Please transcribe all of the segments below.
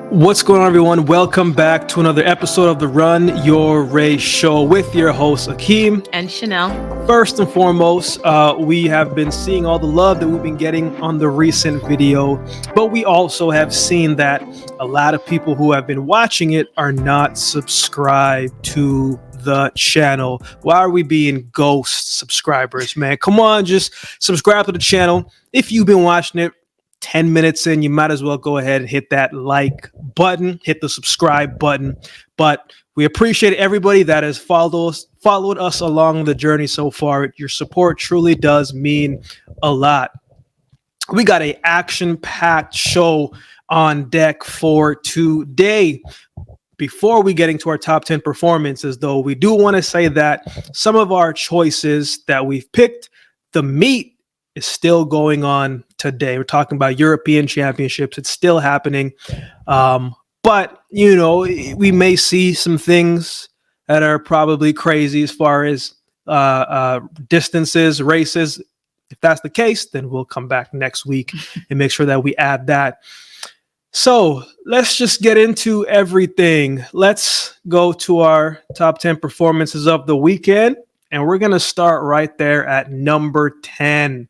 What's going on, everyone? Welcome back to another episode of the Run Your Race Show with your hosts, Akeem and Chanelle. First and foremost, we have been seeing all the love that we've been getting on the recent video, but we also have seen that a lot of people who have been watching it are not subscribed to the channel. Why are we being ghost subscribers, man? Come on, just subscribe to the channel. If you've been watching it 10 minutes in, you might as well go ahead and hit that like button, hit the subscribe button. But we appreciate everybody that has followed us along the journey so far. Your support truly does mean a lot. We got an action-packed show on deck for today. Before we get into our top 10 performances, though, we do want to say that some of our choices that we've picked, the meat is still going on today. We're talking about European championships. It's still happening. But, you know, we may see some things that are probably crazy as far as distances, races. If that's the case, then we'll come back next week and make sure that we add that. So let's just get into everything. Let's go to our top 10 performances of the weekend. And we're going to start right there at number 10.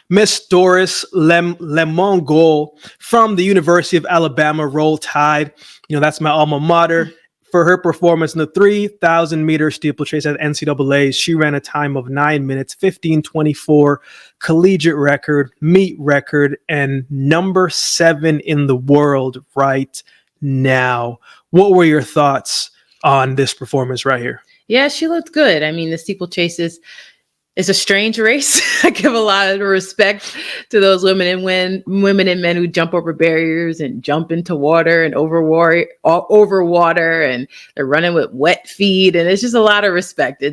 Miss Doris Lemongol from the University of Alabama Roll Tide. You know, that's my alma mater. For her performance in the 3,000 meter steeplechase at NCAAs, she ran a time of 9 minutes, 15:24, collegiate record, meet record, and number 7 in the world right now. What were your thoughts on this performance right here? Yeah, she looked good. I mean, the steeplechases is a strange race. I give a lot of respect to those women and men who jump over barriers and jump into water and over water, and they're running with wet feet, and it's just a lot of respect.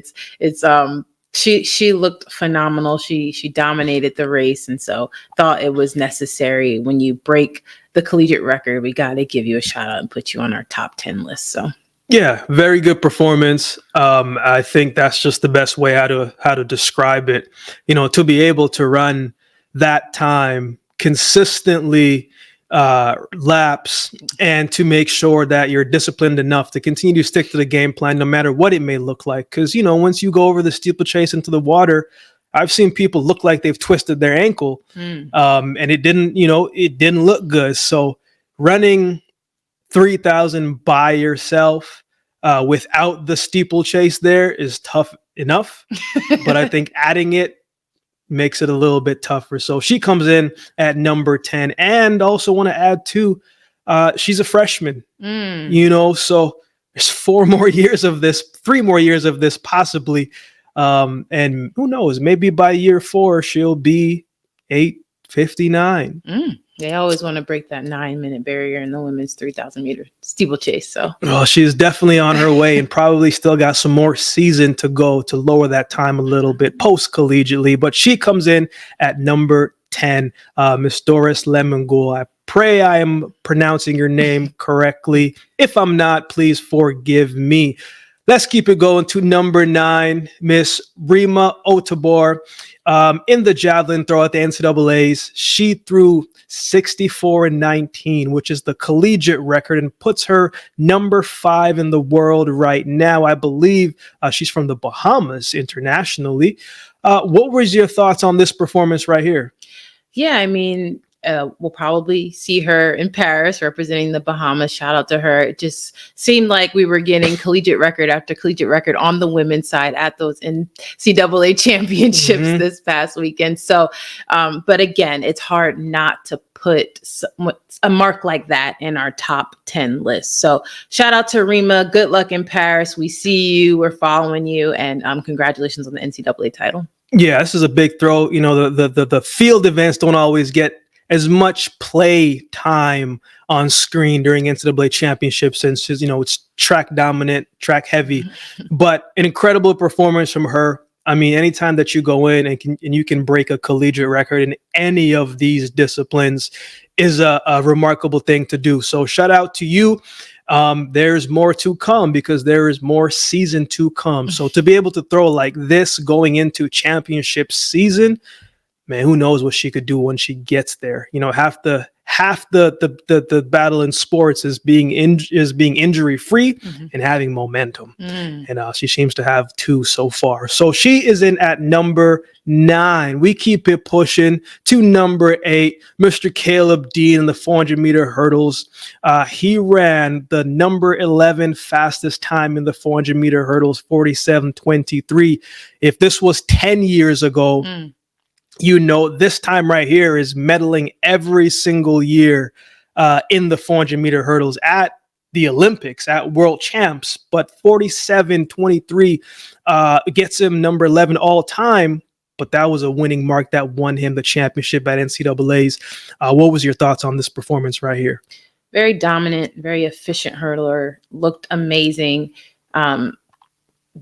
She looked phenomenal. She dominated the race, and so thought it was necessary. When you break the collegiate record, we got to give you a shout out and put you on our top 10 list. So. Yeah, very good performance. I think that's just the best way how to describe it. You know, to be able to run that time consistently, laps, and to make sure that you're disciplined enough to continue to stick to the game plan, no matter what it may look like. Because, you know, once you go over the steeplechase into the water, I've seen people look like they've twisted their ankle, and it didn't look good. So running 3,000 by yourself without the steeplechase there is tough enough, but I think adding it makes it a little bit tougher. So she comes in at number 10, and also want to add too, she's a freshman, you know, so there's 3 more years of this possibly. And who knows, maybe by year 4, she'll be 8:59. They always want to break that 9-minute barrier in the women's 3,000 meter steeplechase. So, well, she's definitely on her way, and probably still got some more season to go to lower that time a little bit post-collegiately. But she comes in at number 10, Miss Doris Lemongol. I pray I am pronouncing your name correctly. If I'm not, please forgive me. Let's keep it going to number 9, Miss Rima Otabor. In the javelin throw at the NCAAs, she threw 64:19, which is the collegiate record, and puts her number 5 in the world right now. I believe she's from the Bahamas internationally. What was your thoughts on this performance right here? Yeah, I mean, we'll probably see her in Paris representing the Bahamas. Shout out to her. It just seemed like we were getting collegiate record after collegiate record on the women's side at those NCAA championships this past weekend. So, but again, it's hard not to put a mark like that in our top 10 list. So shout out to Rima. Good luck in Paris. We see you. We're following you. And congratulations on the NCAA title. Yeah, this is a big throw. You know, the field events don't always get as much play time on screen during NCAA championships, since, you know, it's track dominant, track heavy, but an incredible performance from her. I mean, anytime that you go in and you can break a collegiate record in any of these disciplines is a remarkable thing to do. So shout out to you. there's more to come because there is more season to come. So to be able to throw like this going into championship season, man, who knows what she could do when she gets there? You know, half the battle in sports is being injury free and having momentum, and she seems to have 2 so far. So she is in at number 9. We keep it pushing to number 8, Mr. Caleb Dean in the 400-meter hurdles. He ran the number 11 fastest time in the 400-meter hurdles, 47:23. If this was 10 years ago. You know, this time right here is medaling every single year in the 400-meter hurdles at the Olympics, at world champs. But 47:23 gets him number 11 all time. But that was a winning mark that won him the championship at NCAA's. What was your thoughts on this performance right here? Very dominant, very efficient hurdler. Looked amazing.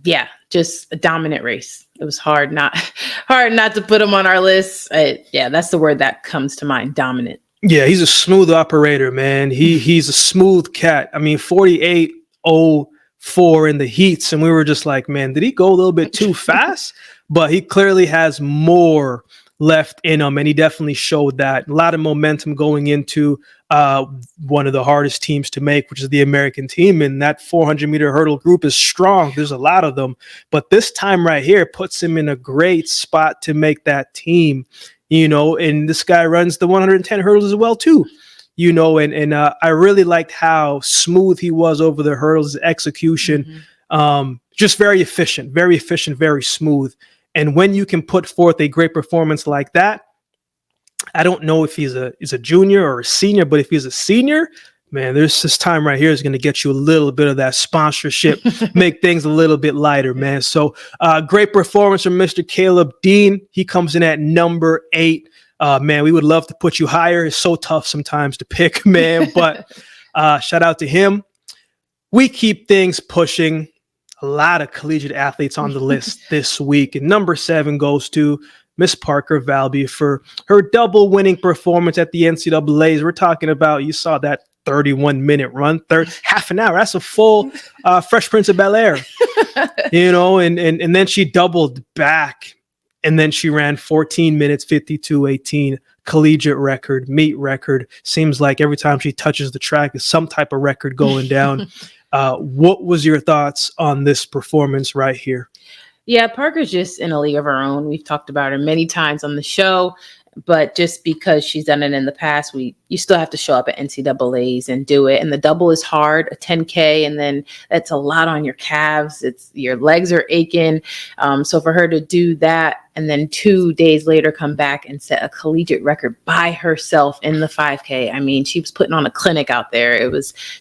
Yeah, just a dominant race. It was hard not to put him on our list. Yeah, that's the word that comes to mind. Dominant. Yeah, he's a smooth operator, man. He's a smooth cat. I mean, 48:04 in the heats, and we were just like, man, did he go a little bit too fast? But he clearly has more left in him, and he definitely showed that. A lot of momentum going into one of the hardest teams to make, which is the American team, and that 400-meter hurdle group is strong. There's a lot of them, but this time right here puts him in a great spot to make that team, you know. And this guy runs the 110 hurdles as well too, you know, and I really liked how smooth he was over the hurdles, execution, just very efficient, very smooth. And when you can put forth a great performance like that, I don't know if he's a junior or a senior, but if he's a senior, man, there's this time right here is going to get you a little bit of that sponsorship, make things a little bit lighter, man. So great performance from Mr. Caleb Dean. He comes in at number 8. Man, we would love to put you higher. It's so tough sometimes to pick, man, but shout out to him. We keep things pushing. A lot of collegiate athletes on the list this week. And number 7 goes to Miss Parker Valby for her double winning performance at the NCAAs. We're talking about, you saw that 31-minute run, half an hour. That's a full Fresh Prince of Bel-Air, you know, and then she doubled back, and then she ran 14 minutes, 52:18, collegiate record, meet record. Seems like every time she touches the track is some type of record going down. What was your thoughts on this performance right here? Yeah, Parker's just in a league of her own. We've talked about her many times on the show, but just because she's done it in the past, you still have to show up at NCAAs and do it. And the double is hard, a 10K, and then that's a lot on your calves. Your legs are aching. So for her to do that and then 2 days later come back and set a collegiate record by herself in the 5K. I mean, she was putting on a clinic out there.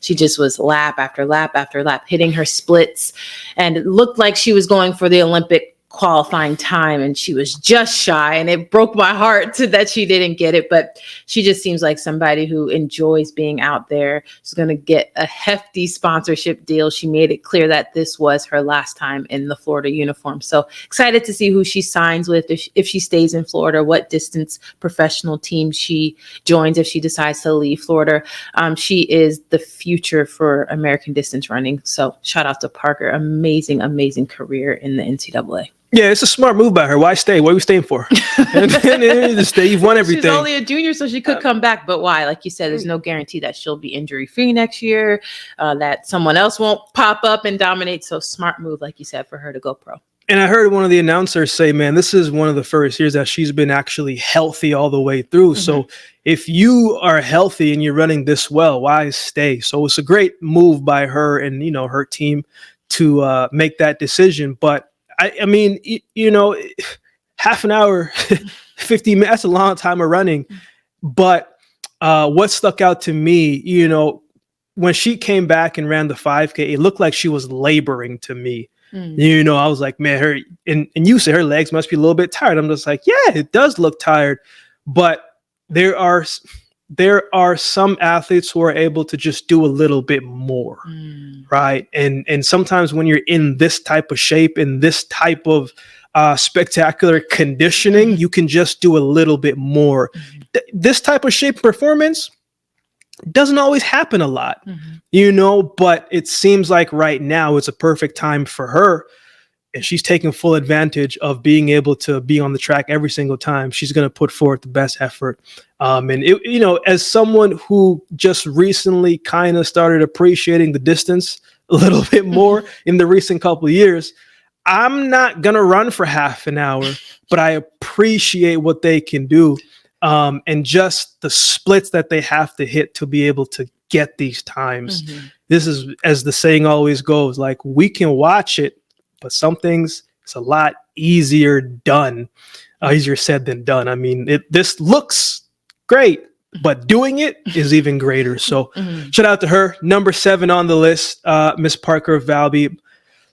She just was lap after lap after lap, hitting her splits, and it looked like she was going for the Olympic qualifying time, and she was just shy, and it broke my heart that she didn't get it. But she just seems like somebody who enjoys being out there. She's going to get a hefty sponsorship deal. She made it clear that this was her last time in the Florida uniform. So excited to see who she signs with, if she stays in Florida, what distance professional team she joins if she decides to leave Florida. She is the future for American distance running. So shout out to Parker. Amazing career in the NCAA. Yeah, it's a smart move by her. Why stay? What are we staying for? And stay. You've won everything. She's only a junior, so she could come back. But why? Like you said, there's no guarantee that she'll be injury-free next year, that someone else won't pop up and dominate. So smart move, like you said, for her to go pro. And I heard one of the announcers say, man, this is one of the first years that she's been actually healthy all the way through. So if you are healthy and you're running this well, why stay? So it's a great move by her and, you know, her team to make that decision. But I mean, you know, half an hour, 50 minutes, that's a long time of running. But what stuck out to me, you know, when she came back and ran the 5K, it looked like she was laboring to me. You know, I was like, man, her, and you say her legs must be a little bit tired. I'm just like, yeah, it does look tired. But there are some athletes who are able to just do a little bit more, right? And sometimes when you're in this type of shape, in this type of spectacular conditioning, you can just do a little bit more. This type of shape performance, doesn't always happen a lot, but it seems like right now it's a perfect time for her. And she's taking full advantage of being able to be on the track every single time. She's going to put forth the best effort. As someone who just recently kind of started appreciating the distance a little bit more in the recent couple of years, I'm not going to run for half an hour, but I appreciate what they can do. And just the splits that they have to hit to be able to get these times. This is, as the saying always goes, like, we can watch it, but some things, it's a lot easier said than done. I mean, this looks great, but doing it is even greater. So shout out to her. Number 7 on the list, Miss Parker Valby.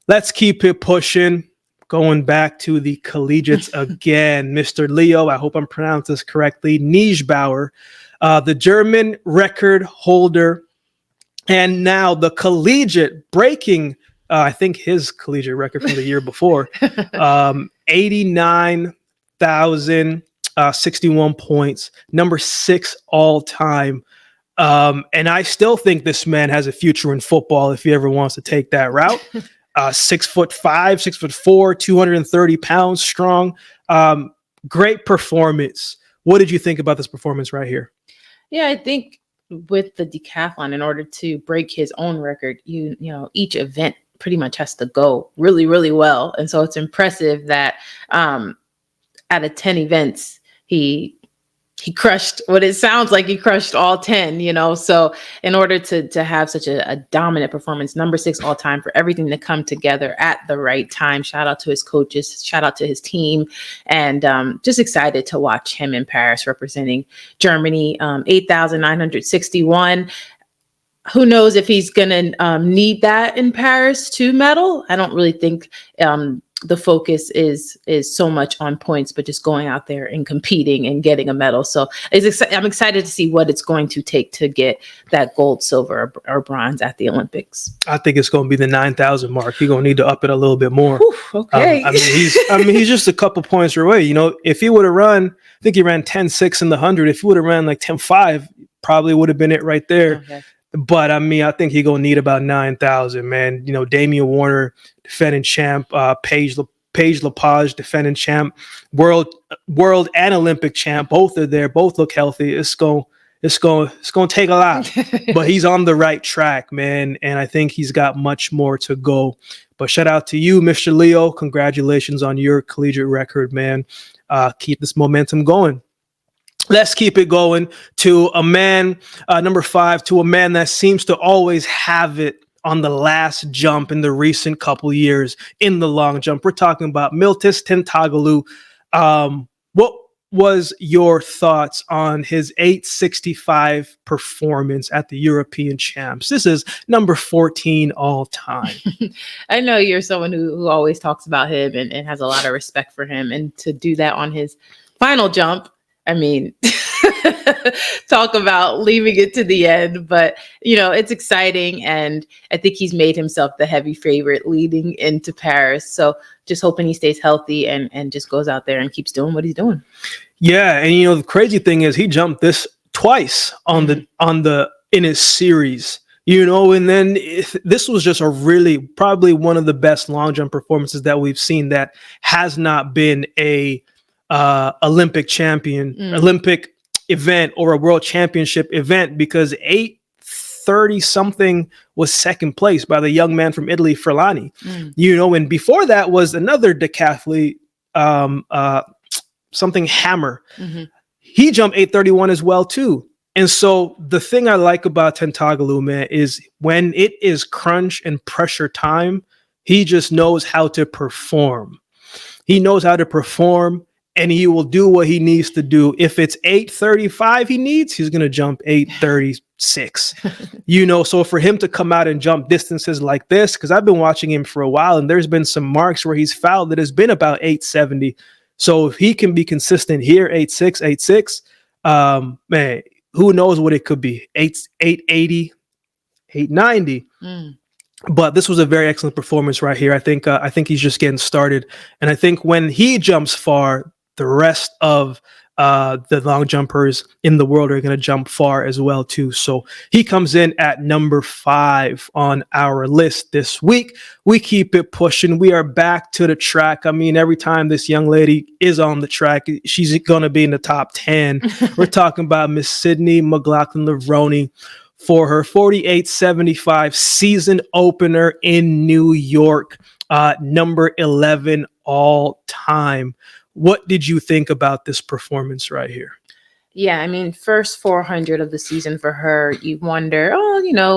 Let's keep it pushing. Going back to the collegiates again, Mr. Leo, I hope I'm pronouncing this correctly, Niesbauer, the German record holder, and now the collegiate breaking I think his collegiate record from the year before, 89,061 points, number 6 all time. And I still think this man has a future in football if he ever wants to take that route. 6'5", 6'4", 230 pounds strong. Great performance. What did you think about this performance right here? Yeah, I think with the decathlon, in order to break his own record, you know, each event pretty much has to go really, really well. And so it's impressive that out of 10 events, he crushed what it sounds like he crushed all 10, you know. So in order to have such a dominant performance, number 6 all time, for everything to come together at the right time. Shout out to his coaches, shout out to his team, and just excited to watch him in Paris representing Germany. 8,961. Who knows if he's going to need that in Paris to medal? I don't really think the focus is so much on points, but just going out there and competing and getting a medal. So I'm excited to see what it's going to take to get that gold, silver, or bronze at the Olympics. I think it's going to be the 9,000 mark. He's going to need to up it a little bit more. Whew, okay. He's just a couple points away. You know, if he would have run, I think he ran 10.6 in the 100. If he would have ran like 10.5, probably would have been it right there. Okay. But I mean, I think he's going to need about 9,000, man. You know, Damian Warner, defending champ, Paige Lepage, defending champ, world and Olympic champ. Both are there. Both look healthy. It's going to take a lot, but he's on the right track, man. And I think he's got much more to go. But shout out to you, Mr. Leo. Congratulations on your collegiate record, man. Keep this momentum going. Let's keep it going to a man, number 5, to a man that seems to always have it on the last jump in the recent couple years in the long jump. We're talking about Miltis Tentagalo. What was your thoughts on his 865 performance at the European Champs? This is number 14 all time. I know you're someone who always talks about him and has a lot of respect for him. And to do that on his final jump, I mean, talk about leaving it to the end, but you know, it's exciting. And I think he's made himself the heavy favorite leading into Paris. So just hoping he stays healthy and just goes out there and keeps doing what he's doing. Yeah. And you know, the crazy thing is he jumped this twice in his series, you know, and then this was just probably one of the best long jump performances that we've seen that has not been a Olympic champion, Olympic event or a world championship event, because 830 something was second place by the young man from Italy, Ferlani. You know, and before that was another decathlete, something Hammer. He jumped 831 as well too. And so the thing I like about Tentagalo, man, is when it is crunch and pressure time, he just knows how to perform. He knows how to perform. And he will do what he needs to do. If it's 835 he's going to jump 836. You know, so for him to come out and jump distances like this, because I've been watching him for a while, and there's been some marks where he's fouled that has been about 870. So if he can be consistent here, 8.6, man, who knows what it could be? 880, 890. But this was a very excellent performance right here. I think he's just getting started. And I think when he jumps far, the rest of the long jumpers in the world are going to jump far as well too. So he comes in at number 5 on our list this week. We keep it pushing. We are back to the track. I mean, every time this young lady is on the track, she's going to be in the top 10. We're talking about Miss Sydney McLaughlin-Levrone for her 48.75 season opener in New York, number 11 all time. What did you think about this performance right here? Yeah, I mean, first 400 of the season for her, you wonder,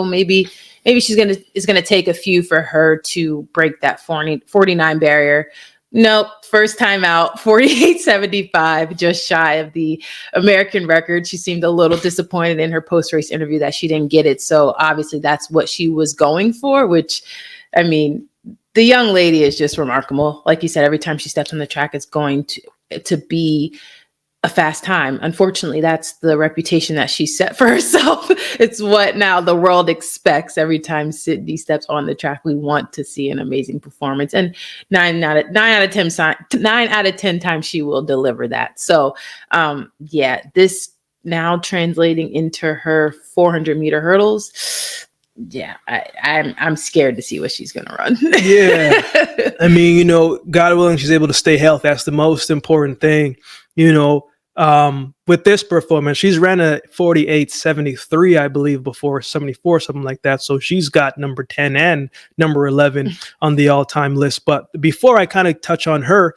maybe it's gonna take a few for her to break that 49 barrier. Nope, first time out, 48.75, just shy of the American record. She seemed a little disappointed in her post-race interview that she didn't get it. So obviously that's what she was going for, which, I mean, the young lady is just remarkable. Like you said, every time she steps on the track, it's going to be a fast time. Unfortunately, that's the reputation that she set for herself. It's what now the world expects. Every time Sydney steps on the track, we want to see an amazing performance. And 9 out of 10 times she will deliver that. So this now translating into her 400-meter hurdles. Yeah, I'm scared to see what she's gonna run. Yeah, I mean, God willing, she's able to stay healthy. That's the most important thing. With this performance, she's ran a 48.73, I believe, before, 74, something like that. So she's got number 10 and number 11 on the all-time list. But before I kind of touch on her,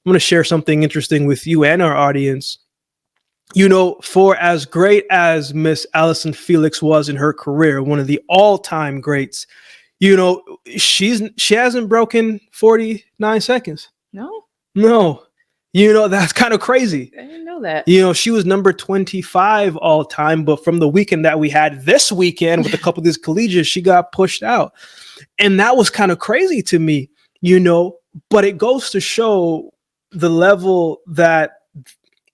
I'm going to share something interesting with you and our audience. For as great as Miss Allyson Felix was in her career, one of the all-time greats, she hasn't broken 49 seconds. No. That's kind of crazy. I didn't know that. She was number 25 all time, but from the weekend that we had this weekend with a couple of these collegiates, she got pushed out. And that was kind of crazy to me, but it goes to show the level that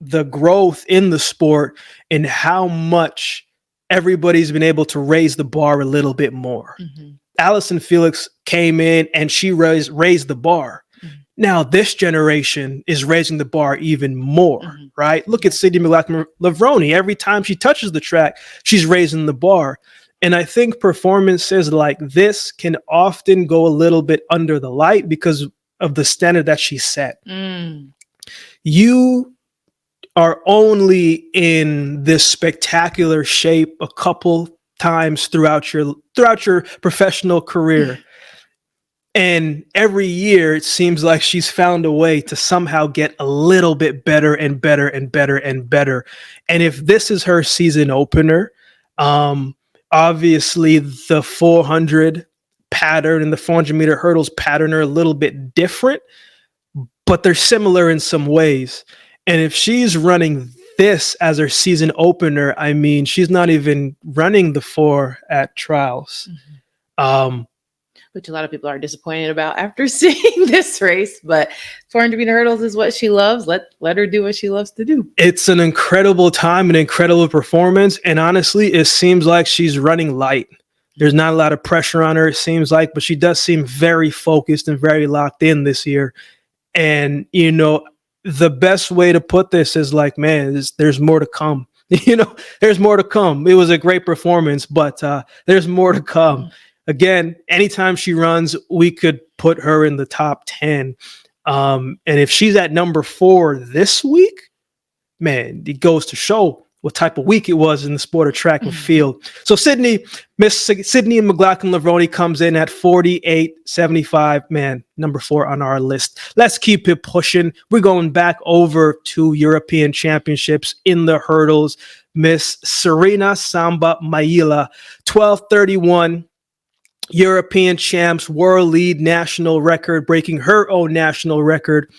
the growth in the sport and how much everybody's been able to raise the bar a little bit more. Mm-hmm. Allyson Felix came in and she raised the bar. Mm-hmm. Now this generation is raising the bar even more, mm-hmm. right? Look at Sydney McLaughlin-Levrone. Every time she touches the track, she's raising the bar. And I think performances like this can often go a little bit under the light because of the standard that she set. Mm. You are only in this spectacular shape a couple times throughout your professional career. And every year it seems like she's found a way to somehow get a little bit better and better and better and better. And if this is her season opener, obviously the 400 pattern and the 400-meter hurdles pattern are a little bit different, but they're similar in some ways. And if she's running this as her season opener, I mean, she's not even running the 4 at trials. Mm-hmm. Which a lot of people are disappointed about after seeing this race, but 400-meter hurdles is what she loves. Let her do what she loves to do. It's an incredible time, an incredible performance. And honestly, it seems like she's running light. There's not a lot of pressure on her, it seems like, but she does seem very focused and very locked in this year. And, the best way to put this is like, man, there's more to come. There's more to come. It was a great performance, but there's more to come. Again, anytime she runs, we could put her in the top 10. And if she's at number 4 this week, man, it goes to show what type of week it was in the sport of track and field. So Miss Sydney McLaughlin-Levrone comes in at 48.75. Man, number 4 on our list. Let's keep it pushing. We're going back over to European Championships in the hurdles. Miss Serena Samba Maila, 12:31. European champs, world lead national record, breaking her own national record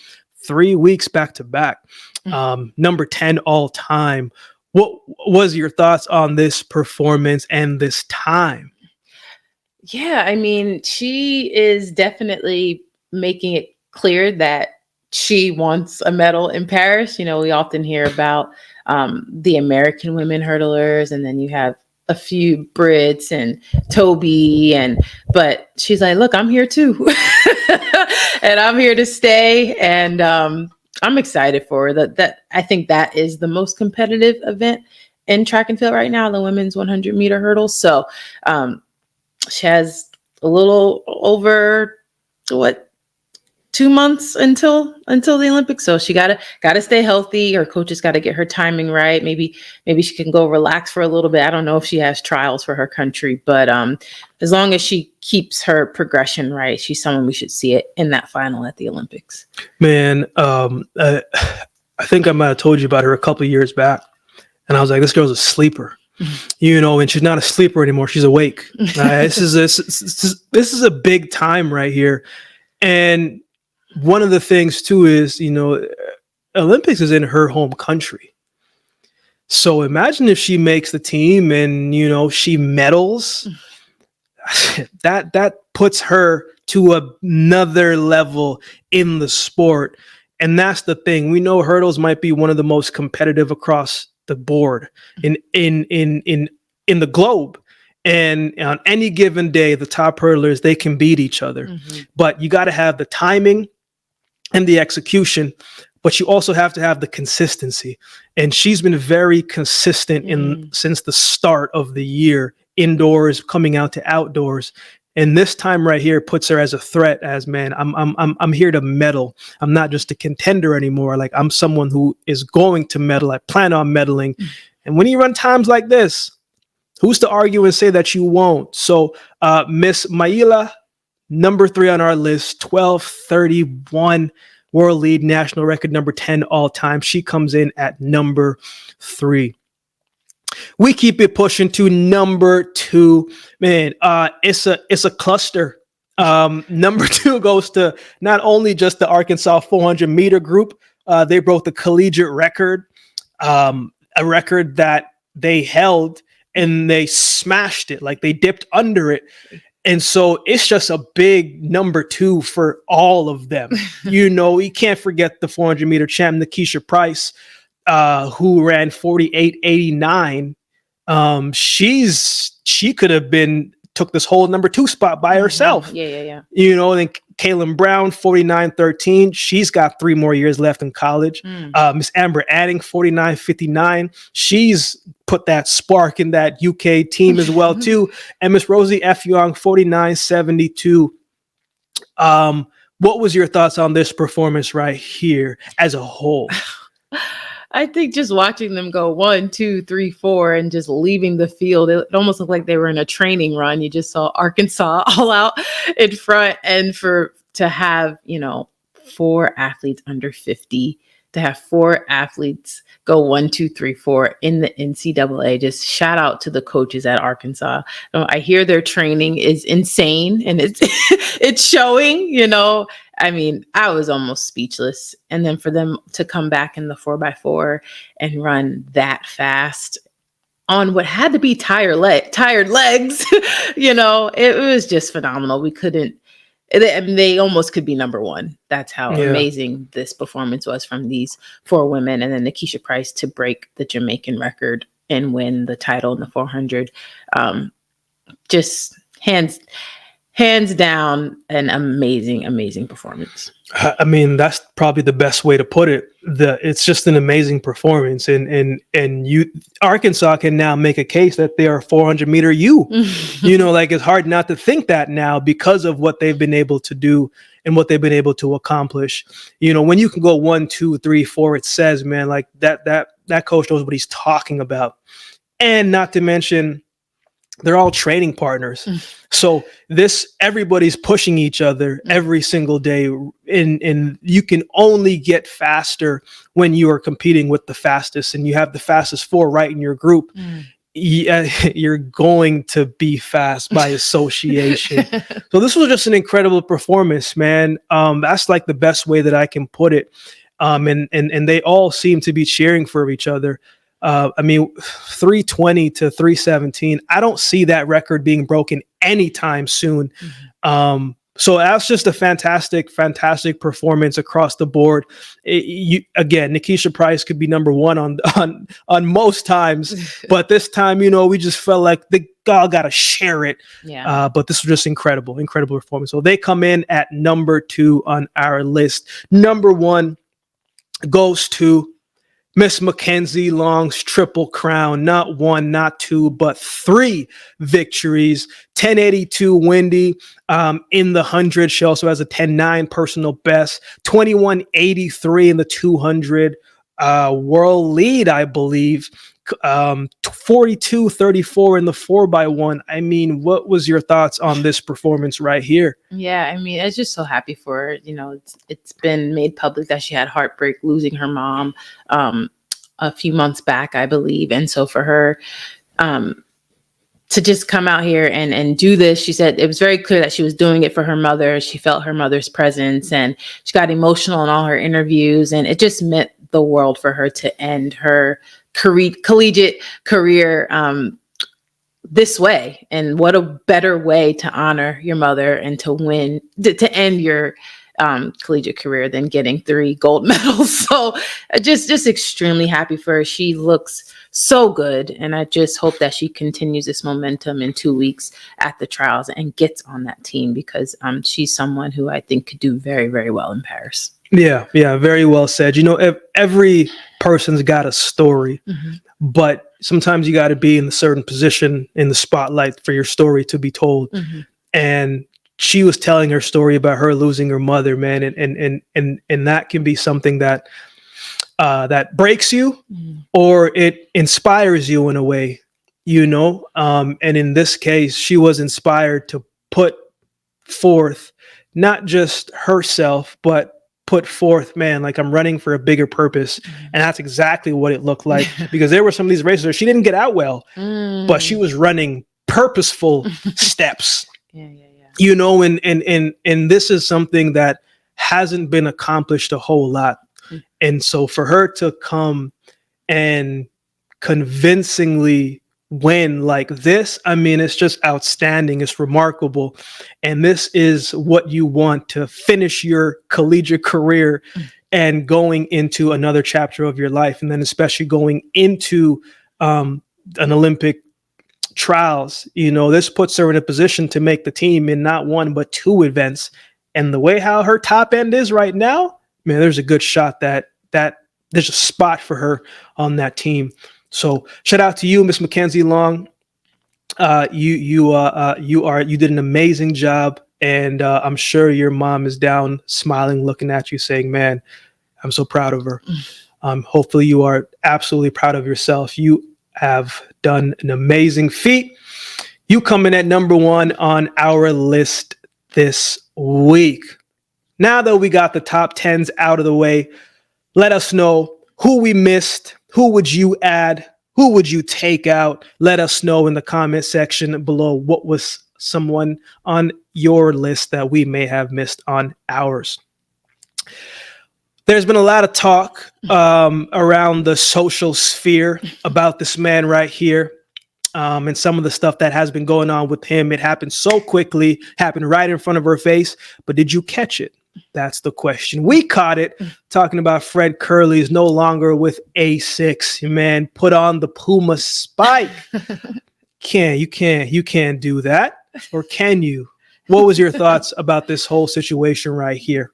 3 weeks back to back. Number 10 all time. What was your thoughts on this performance and this time? Yeah, I mean, she is definitely making it clear that she wants a medal in Paris. We often hear about the American women hurdlers, and then you have a few Brits and Toby, but she's like, look, I'm here too. And I'm here to stay. And I'm excited for her. That I think that is the most competitive event in track and field right now, the women's 100 meter hurdle. So she has a little over 2 months until the Olympics. So she gotta stay healthy. Her coaches gotta get her timing right. Maybe she can go relax for a little bit. I don't know if she has trials for her country, but as long as she keeps her progression right, she's someone we should see it in that final at the Olympics. Man, I think I might have told you about her a couple of years back, and I was like, this girl's a sleeper. And she's not a sleeper anymore. She's awake. This is a big time right here. And one of the things too is, Olympics is in her home country. So imagine if she makes the team and, she medals, that puts her to another level in the sport. And that's the thing. We know hurdles might be one of the most competitive across the board in the globe. And on any given day, the top hurdlers, they can beat each other. Mm-hmm. But you got to have the timing and the execution, but you also have to have the consistency. And she's been very consistent since the start of the year, indoors, coming out to outdoors. And this time right here puts her as a threat, as, man, I'm here to medal. I'm not just a contender anymore. Like, I'm someone who is going to medal. I plan on medaling. And when you run times like this, who's to argue and say that you won't? So Miss Maila, number 3 on our list, 12:31 world lead, national record number 10 all time. She comes in at number 3. We keep it pushing to number 2. Man, it's a cluster. Number 2 goes to not only just the Arkansas 400 meter group. They broke the collegiate record, a record that they held, and they smashed it. Like, they dipped under it. And so it's just a big number 2 for all of them. You can't forget the 400 meter champ, Nikisha Price, who ran 48.89. She could have took this whole number 2 spot by herself. Yeah. Then Kaylin Brown, 49.13. She's got 3 more years left in college. Miss Amber Adding, 49.59. She's put that spark in that UK team as well too. And Miss Rosie F. Young, 49.72. What was your thoughts on this performance right here as a whole? I think just watching them go 1, 2, 3, 4 and just leaving the field, it almost looked like they were in a training run. You just saw Arkansas all out in front. And to have, 4 athletes under 50, to have 4 athletes go 1, 2, 3, 4 in the NCAA, just shout out to the coaches at Arkansas. I hear their training is insane and it's showing, I mean, I was almost speechless. And then for them to come back in the 4x4 and run that fast on what had to be tired legs, it was just phenomenal. They almost could be number 1. That's how amazing this performance was from these 4 women. And then Nikisha Price to break the Jamaican record and win the title in the 400. Just hands down, an amazing performance. I mean, that's probably the best way to put it. It's just an amazing performance, and Arkansas can now make a case that they are 400 meter U. It's hard not to think that now because of what they've been able to do and what they've been able to accomplish. When you can go 1, 2, 3, 4, it says, man, like that coach knows what he's talking about, and not to mention, they're all training partners. So everybody's pushing each other every single day. And you can only get faster when you are competing with the fastest and you have the fastest 4 right in your group. You're going to be fast by association. So this was just an incredible performance, man. That's like the best way that I can put it. And they all seem to be cheering for each other. 320 to 317. I don't see that record being broken anytime soon. So that's just a fantastic performance across the board. Again, Nikisha Price could be number 1 on most times, but this time, we just felt like the guy got to share it. Yeah. But this was just incredible performance. So they come in at number 2 on our list. Number 1. goes to Miss McKenzie Long's Triple Crown. Not one, not two, but 3 victories. 1082 Wendy in the 100. She also has a 10.9 personal best. 2183 in the 200 world lead, I believe. 42-34 in the 4x1. I mean, what was your thoughts on this performance right here? Yeah, I mean, I was just so happy for her. It's been made public that she had heartbreak losing her mom a few months back, I believe. And so for her to just come out here and do this, she said it was very clear that she was doing it for her mother. She felt her mother's presence, and she got emotional in all her interviews, and it just meant the world for her to end her collegiate career this way. And what a better way to honor your mother and to end your collegiate career than getting 3 gold medals. So just extremely happy for her. She looks so good, and I just hope that she continues this momentum in 2 weeks at the trials and gets on that team, because she's someone who I think could do very, very well in Paris. Yeah, very well said. Every person's got a story, but sometimes you got to be in a certain position in the spotlight for your story to be told. And she was telling her story about her losing her mother, man, and that can be something that that breaks you, or it inspires you in a way, and in this case, she was inspired to put forth not just herself, but put forth, man, like, I'm running for a bigger purpose. And that's exactly what it looked like, because there were some of these races where she didn't get out well, but she was running purposeful steps. And this is something that hasn't been accomplished a whole lot. And so for her to come and convincingly win like this, I mean, it's just outstanding. It's remarkable. And this is what you want to finish your collegiate career and going into another chapter of your life. And then especially going into an Olympic trials, this puts her in a position to make the team in not 1, but 2 events. And the way how her top end is right now, man, there's a good shot that there's a spot for her on that team. So shout out to you, Miss McKenzie Long. You did an amazing job, and I'm sure your mom is down smiling, looking at you, saying, "Man, I'm so proud of her." Hopefully, you are absolutely proud of yourself. You have done an amazing feat. You come in at number 1 on our list this week. Now that we got the top 10s out of the way, let us know who we missed. Who would you add? Who would you take out? Let us know in the comment section below what was someone on your list that we may have missed on ours. There's been a lot of talk around the social sphere about this man right here, and some of the stuff that has been going on with him. It happened so quickly, happened right in front of her face, but did you catch it? That's the question. We caught it, talking about Fred Kerley is no longer with Asics. Man, put on the Puma spike. You can't do that. Or can you? What was your thoughts about this whole situation right here?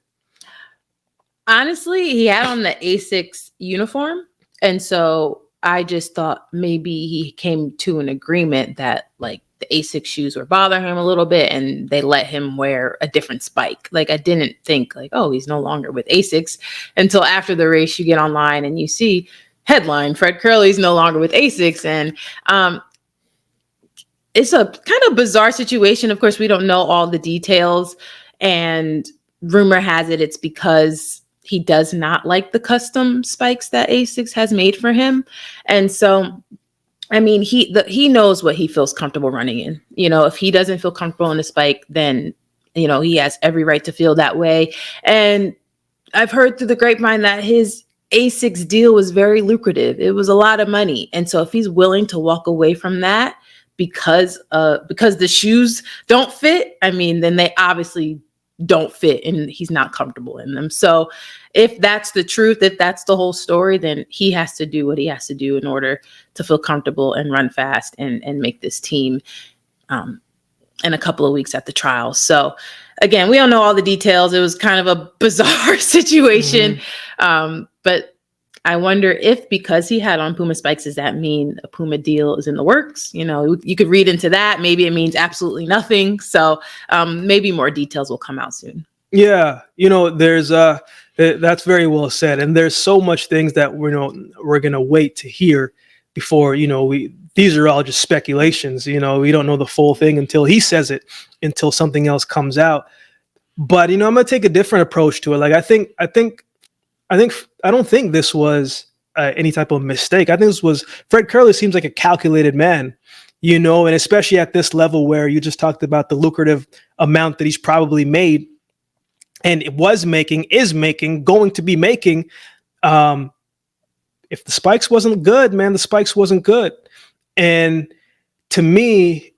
Honestly, he had on the Asics uniform. And so I just thought maybe he came to an agreement that, like, the Asics shoes were bothering him a little bit, and they let him wear a different spike. Like, I didn't think, like, oh, he's no longer with Asics, until after the race you get online and you see headline, Fred Kerley's no longer with Asics. And it's a kind of bizarre situation. Of course, we don't know all the details, and rumor has it it's because he does not like the custom spikes that Asics has made for him. And so, I mean, he knows what he feels comfortable running in. If he doesn't feel comfortable in a spike, then, he has every right to feel that way. And I've heard through the grapevine that his Asics deal was very lucrative. It was a lot of money. And so if he's willing to walk away from that because the shoes don't fit, I mean, then they obviously don't fit and he's not comfortable in them. So if that's the truth, if that's the whole story, then he has to do what he has to do in order to feel comfortable and run fast and make this team in a couple of weeks at the trials. So again, we don't know all the details. It was kind of a bizarre situation. But But I wonder if, because he had on Puma spikes, does that mean a Puma deal is in the works? You know, you could read into that. Maybe it means absolutely nothing. So maybe more details will come out soon. Yeah, there's that's very well said, and there's so much things that we're gonna wait to hear before these are all just speculations. We don't know the full thing until he says it, until something else comes out. But I'm gonna take a different approach to it. Like I don't think this was any type of mistake. I think this was Fred Kerley seems like a calculated man, and especially at this level where you just talked about the lucrative amount that he's probably made. And it is making, going to be making. If the spikes wasn't good, man, the spikes wasn't good. And to me,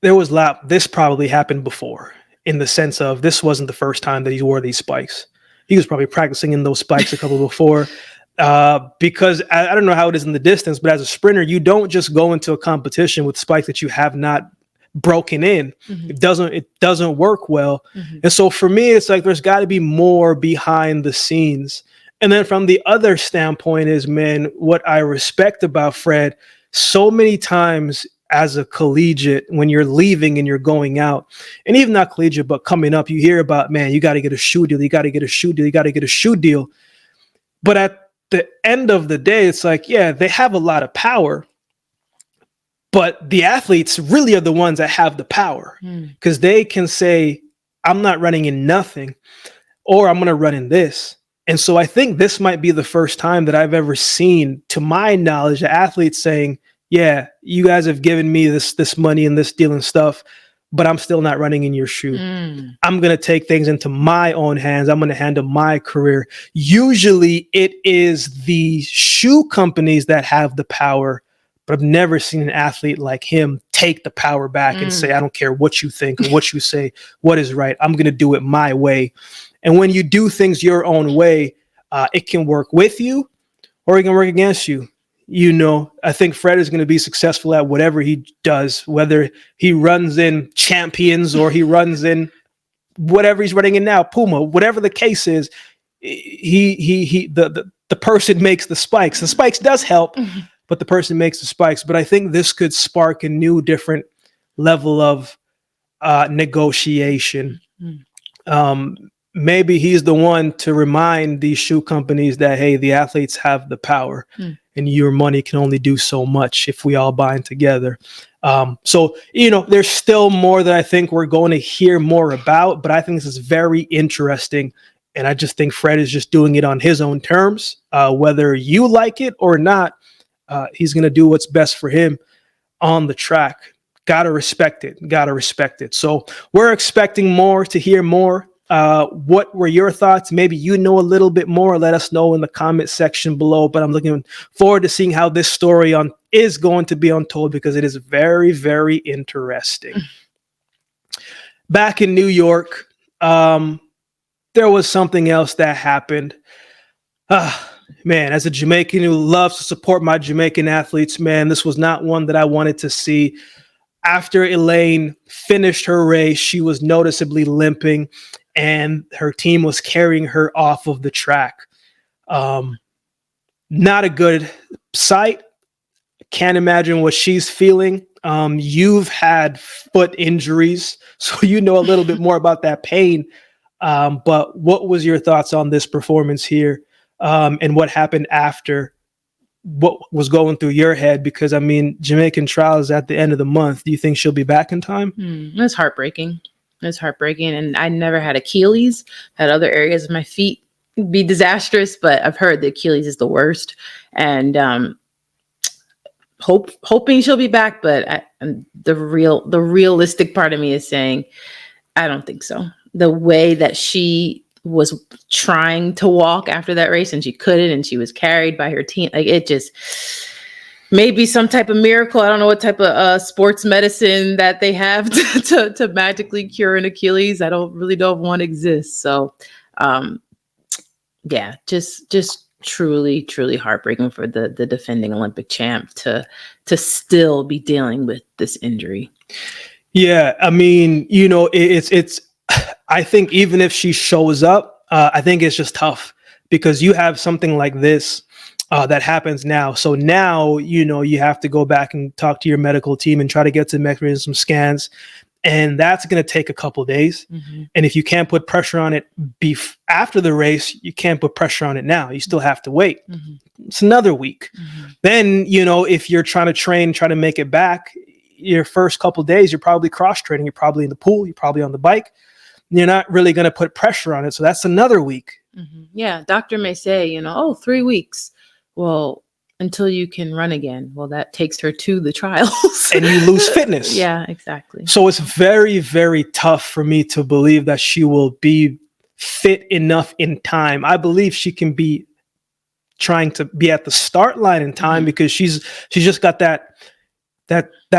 this probably happened before, in the sense of this wasn't the first time that he wore these spikes. He was probably practicing in those spikes a couple before. Because I don't know how it is in the distance, but as a sprinter, you don't just go into a competition with spikes that you have not broken in. Mm-hmm. It doesn't work well. Mm-hmm. And so for me, it's like there's got to be more behind the scenes. And then from the other standpoint is, man, what I respect about Fred, so many times as a collegiate, when you're leaving and you're going out, and even not collegiate, but coming up, you hear about, man, you got to get a shoe deal, you got to get a shoe deal, you got to get a shoe deal. But at the end of the day, it's like, yeah, they have a lot of power, but the athletes really are the ones that have the power, because they can say, I'm not running in nothing, or I'm going to run in this. And so I think this might be the first time that I've ever seen, to my knowledge, the athletes saying, yeah, you guys have given me this money and this deal and stuff, but I'm still not running in your shoe. I'm going to take things into my own hands. I'm going to handle my career. Usually it is the shoe companies that have the power, but I've never seen an athlete like him take the power back and say, I don't care what you think or what you say, what is right. I'm going to do it my way. And when you do things your own way, it can work with you or it can work against you. I think Fred is going to be successful at whatever he does, whether he runs in Champions or he runs in whatever he's running in now, Puma, whatever the case is. The person makes the spikes. The spikes does help, but the person makes the spikes. But I think this could spark a new, different level of negotiation. Maybe he's the one to remind these shoe companies that, hey, the athletes have the power and your money can only do so much if we all bind together. So, there's still more that I think we're going to hear more about, but I think this is very interesting. And I just think Fred is just doing it on his own terms. Whether you like it or not, he's going to do what's best for him on the track. Gotta respect it. So we're expecting more, to hear more. What were your thoughts? Maybe you know a little bit more. Let us know in the comment section below. But I'm looking forward to seeing how this story is going to be untold, because it is very, very interesting. Back in New York, there was something else that happened. Man, as a Jamaican who loves to support my Jamaican athletes, man, this was not one that I wanted to see. After Elaine finished her race, she was noticeably limping, and her team was carrying her off of the track. Not a good sight. Can't imagine what she's feeling. You've had foot injuries, so you know a little bit more about that pain. But what was your thoughts on this performance here, and what happened after? What was going through your head? Because Jamaican trials at the end of the month. Do you think she'll be back in time? It's heartbreaking. And I never had Achilles. Had other areas of my feet be disastrous, but I've heard the Achilles is the worst. And hoping she'll be back, but the realistic part of me is saying I don't think so. The way that she was trying to walk after that race and she couldn't, and she was carried by her team, like, it just maybe some type of miracle. I don't know what type of sports medicine that they have to magically cure an Achilles. I don't really know if one exists. So yeah, just truly heartbreaking for the defending Olympic champ to still be dealing with this injury. Yeah, it's I think even if she shows up, I think it's just tough, because you have something like this that happens now. So now, you have to go back and talk to your medical team and try to get to mechanism scans. And that's going to take a couple days. Mm-hmm. And if you can't put pressure on it after the race, you can't put pressure on it now. You still have to wait. Mm-hmm. It's another week. Mm-hmm. Then, if you're trying to try to make it back, your first couple days, you're probably cross training. You're probably in the pool. You're probably on the bike. You're not really going to put pressure on it. So that's another week. Mm-hmm. Yeah. Doctor may say, 3 weeks. Well, until you can run again. Well, that takes her to the trials. And you lose fitness. Yeah, exactly. So it's very, very tough for me to believe that she will be fit enough in time. I believe she can be trying to be at the start line in time, because she's just got that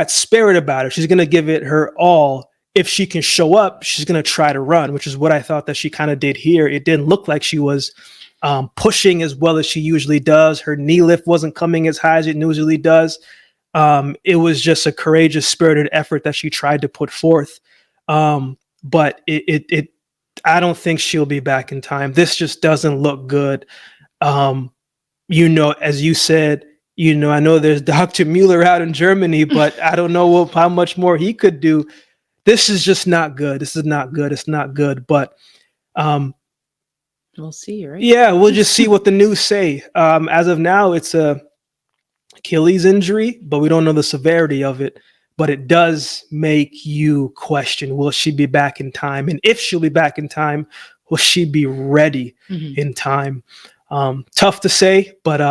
spirit about her. She's going to give it her all. If she can show up, she's going to try to run, which is what I thought that she kind of did here. It didn't look like she was pushing as well as she usually does. Her knee lift wasn't coming as high as it usually does. It was just a courageous, spirited effort that she tried to put forth. But I don't think she'll be back in time. This just doesn't look good. As you said, I know there's Dr. Mueller out in Germany, but I don't know how much more he could do. This is just not good. This is not good. It's not good. But we'll see, right? Yeah, we'll just see what the news say. As of now, it's a Achilles injury, but we don't know the severity of it. But it does make you question, will she be back in time? And if she'll be back in time, will she be ready in time? Tough to say, but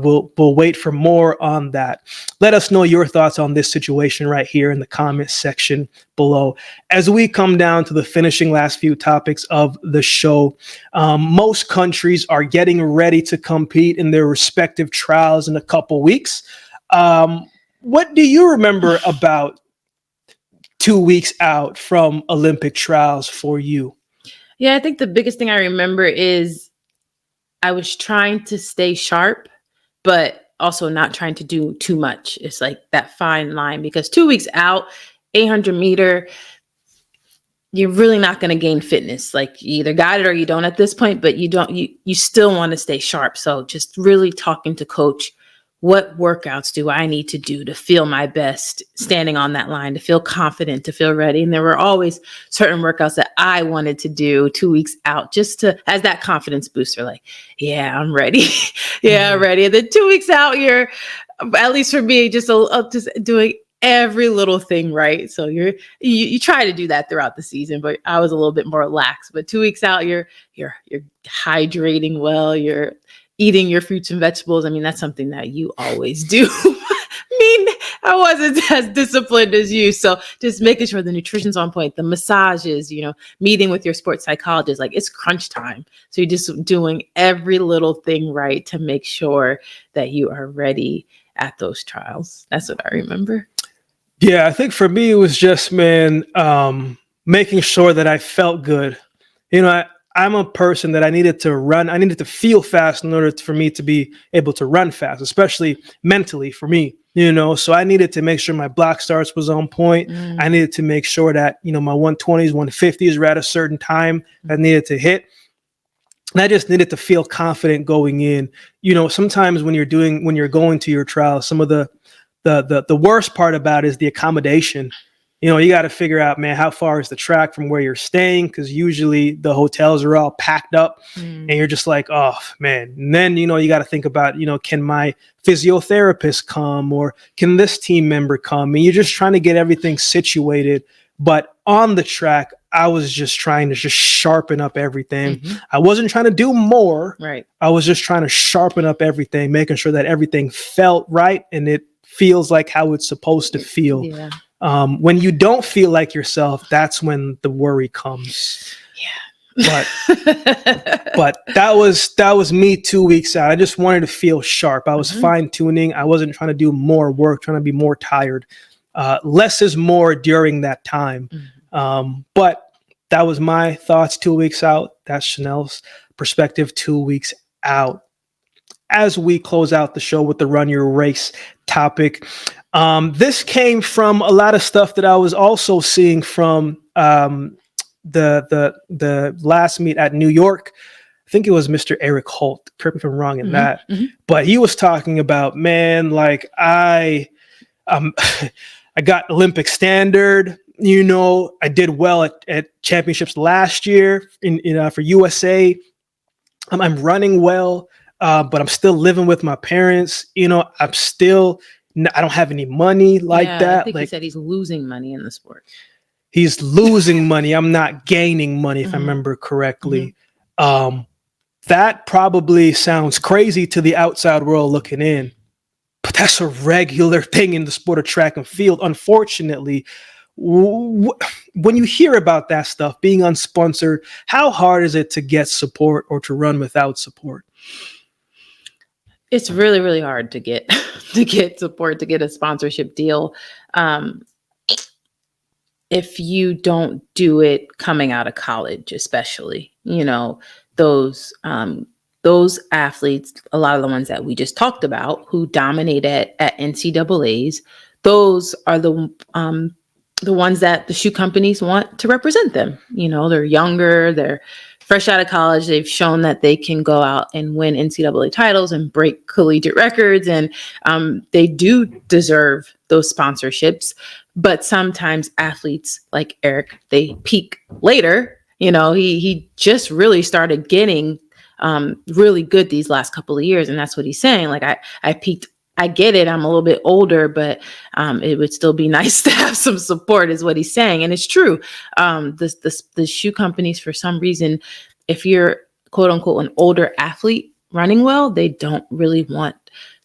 we'll wait for more on that. Let us know your thoughts on this situation right here in the comments section below. As we come down to the finishing last few topics of the show, most countries are getting ready to compete in their respective trials in a couple weeks. What do you remember about 2 weeks out from Olympic trials for you? Yeah, I think the biggest thing I remember is I was trying to stay sharp, but also not trying to do too much. It's like that fine line, because 2 weeks out, 800 meter, you're really not going to gain fitness. Like, you either got it or you don't at this point, but you still want to stay sharp. So just really talking to coach, what workouts do I need to do to feel my best standing on that line, to feel confident, to feel ready? And there were always certain workouts that I wanted to do 2 weeks out, just to, as that confidence booster, like, yeah, I'm ready. Yeah, I'm ready. And then 2 weeks out, you're, at least for me, just doing every little thing right. So you try to do that throughout the season, but I was a little bit more lax. But 2 weeks out, you're hydrating well, you're eating your fruits and vegetables. I mean, that's something that you always do. I wasn't as disciplined as you. So just making sure the nutrition's on point, the massages, meeting with your sports psychologist, like, it's crunch time. So you're just doing every little thing right to make sure that you are ready at those trials. That's what I remember. Yeah, I think for me, it was just, making sure that I felt good. I'm a person that I needed to run. I needed to feel fast in order for me to be able to run fast, especially mentally for me, so I needed to make sure my block starts was on point. I needed to make sure that, my 120s, 150s were at a certain time that needed to hit. And I just needed to feel confident going in. Sometimes when you're going to your trial, some of the worst part about it is the accommodation. You got to figure out, man, how far is the track from where you're staying? Because usually the hotels are all packed up and you're just like, oh, man. And then, you got to think about, can my physiotherapist come, or can this team member come? And you're just trying to get everything situated. But on the track, I was just trying to sharpen up everything. I wasn't trying to do more. Right. I was just trying to sharpen up everything, making sure that everything felt right and it feels like how it's supposed to feel. Yeah. When you don't feel like yourself, that's when the worry comes. Yeah. But that was me 2 weeks out. I just wanted to feel sharp. I was fine tuning. I wasn't trying to do more work, trying to be more tired. Less is more during that time. But that was my thoughts 2 weeks out. That's Chanelle's perspective 2 weeks out. As we close out the show with the Run Your Race topic, this came from a lot of stuff that I was also seeing from the last meet at New York. I think it was Mr. Eric Holt. Correct me if I'm wrong in Mhm, that. mhm. But he was talking about, man, like I I got Olympic standard. You know, I did well at championships last year for USA. I'm running well, but I'm still living with my parents. You know, I don't have any money like Yeah, I that. think he Like said he's losing money in the sport. he's losing money. I'm not gaining money, if I Mhm, remember mhm. correctly. That probably sounds crazy to the outside world looking in, but that's a regular thing in the sport of track and field. Unfortunately, when you hear about that stuff being unsponsored, how hard is it to get support or to run without support? It's really, really hard to get to get support, to get a sponsorship deal. Um, if you don't do it coming out of college, especially, those athletes, a lot of the ones that we just talked about who dominate at NCAAs, those are the ones that the shoe companies want to represent them. They're younger, they're fresh out of college, they've shown that they can go out and win NCAA titles and break collegiate records, and they do deserve those sponsorships. But sometimes athletes like Eric, they peak later. He just really started getting really good these last couple of years, and that's what he's saying. Like I peaked. I get it. I'm a little bit older, but it would still be nice to have some support, is what he's saying, and it's true. The shoe companies, for some reason, if you're quote unquote an older athlete running well, they don't really want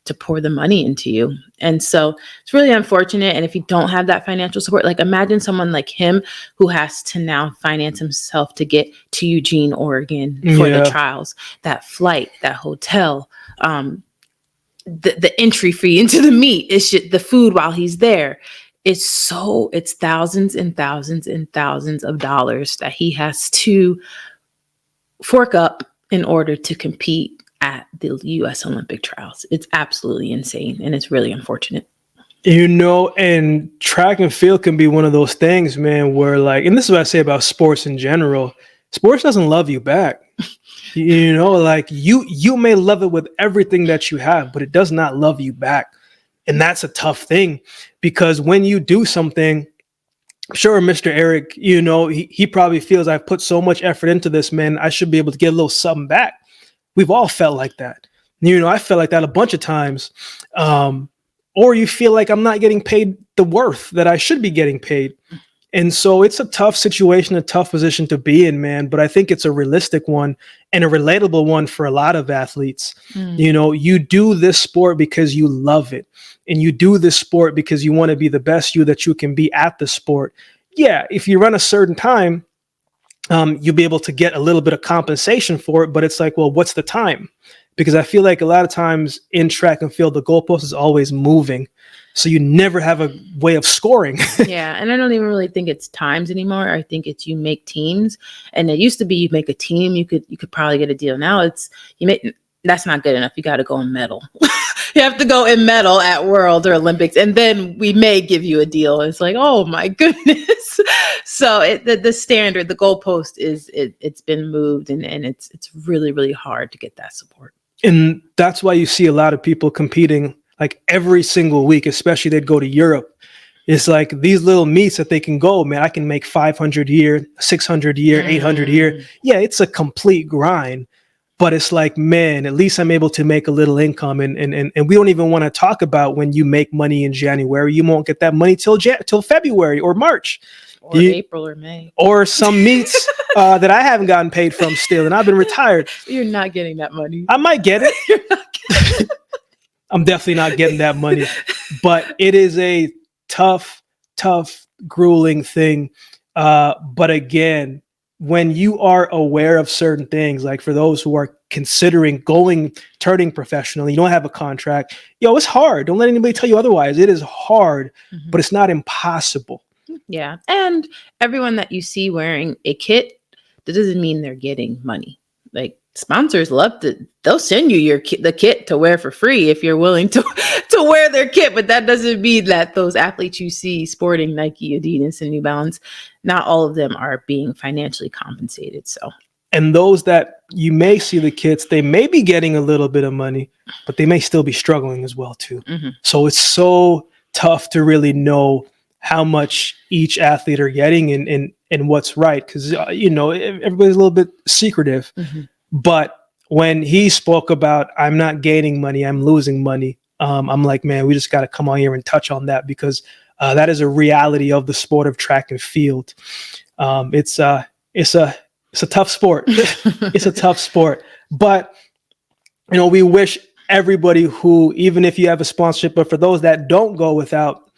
to pour the money into you. And so it's really unfortunate. And if you don't have that financial support, like imagine someone like him who has to now finance himself to get to Eugene, Oregon for the trials, that flight, that hotel, the entry fee into the meet, it's just the food while he's there. It's thousands and thousands and thousands of dollars that he has to fork up in order to compete at the U.S. Olympic trials. It's absolutely insane, and it's really unfortunate. And track and field can be one of those things, man, where and this is what I say about sports in general, sports doesn't love you back. You may love it with everything that you have, but it does not love you back. And that's a tough thing, because when you do something, sure, Mr. Eric, he probably feels, I've put so much effort into this, man, I should be able to get a little something back. We've all felt like that. I felt like that a bunch of times. Or you feel like I'm not getting paid the worth that I should be getting paid. And so it's a tough situation, a tough position to be in, man. But I think it's a realistic one and a relatable one for a lot of athletes. You do this sport because you love it. And you do this sport because you want to be the best you that you can be at the sport. Yeah, if you run a certain time, you'll be able to get a little bit of compensation for it, but it's like, well, what's the time? Because I feel like a lot of times in track and field, the goalpost is always moving. So you never have a way of scoring. Yeah. And I don't even really think it's times anymore. I think it's, you make teams, and it used to be you make a team, you could probably get a deal. Now that's not good enough. You got to go and medal. You have to go and medal at World or Olympics, and then we may give you a deal. It's like, oh my goodness. So the standard, the goalpost it's been moved, and it's really, really hard to get that support. And that's why you see a lot of people competing like every single week, especially they'd go to Europe. It's like these little meets that they can go, man, I can make 500 a year, 600 a year, 800 a year. Yeah, it's a complete grind. But it's like, man, at least I'm able to make a little income. And we don't even want to talk about when you make money in January. You won't get that money till February or March. Or April or May. Or some meets that I haven't gotten paid from still, and I've been retired. You're not getting that money. I might get it. You're not getting it. I'm definitely not getting that money. But it is a tough, grueling thing. But again, when you are aware of certain things, like for those who are considering turning professional, you don't have a contract, it's hard. Don't let anybody tell you otherwise. It is hard, but it's not impossible. Yeah. And everyone that you see wearing a kit, that doesn't mean they're getting money. Like, sponsors they'll send you the kit to wear for free if you're willing to wear their kit. But that doesn't mean that those athletes you see sporting Nike, Adidas, and New Balance, not all of them are being financially compensated. So And those that you may see the kids, they may be getting a little bit of money, but they may still be struggling as well too. So it's so tough to really know how much each athlete are getting and what's right. Because, everybody's a little bit secretive. But when he spoke about, I'm not gaining money, I'm losing money, I'm like, man, we just got to come on here and touch on that, because that is a reality of the sport of track and field. It's a tough sport. It's a tough sport. But, we wish everybody who, even if you have a sponsorship, but for those that don't go without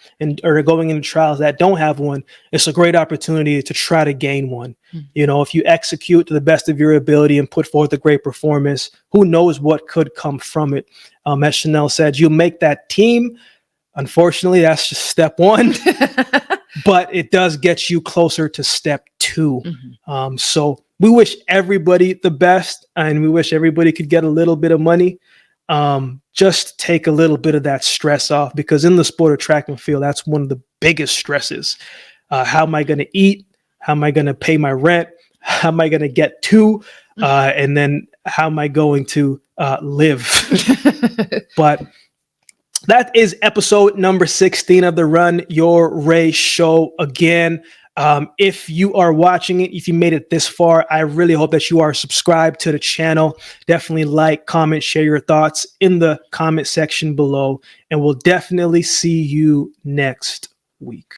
or going into trials that don't have one, it's a great opportunity to try to gain one. If you execute to the best of your ability and put forth a great performance, who knows what could come from it. As Chanelle said, you make that team. Unfortunately, that's just step one, but it does get you closer to step two. So we wish everybody the best, and we wish everybody could get a little bit of money. Just take a little bit of that stress off, because in the sport of track and field, that's one of the biggest stresses. How am I going to eat? How am I going to pay my rent? How am I going to get to? And then how am I going to live? But that is episode number 16 of the Run Your Race show. Again, if you are watching it, if you made it this far, I really hope that you are subscribed to the channel. Definitely like, comment, share your thoughts in the comment section below, and we'll definitely see you next week.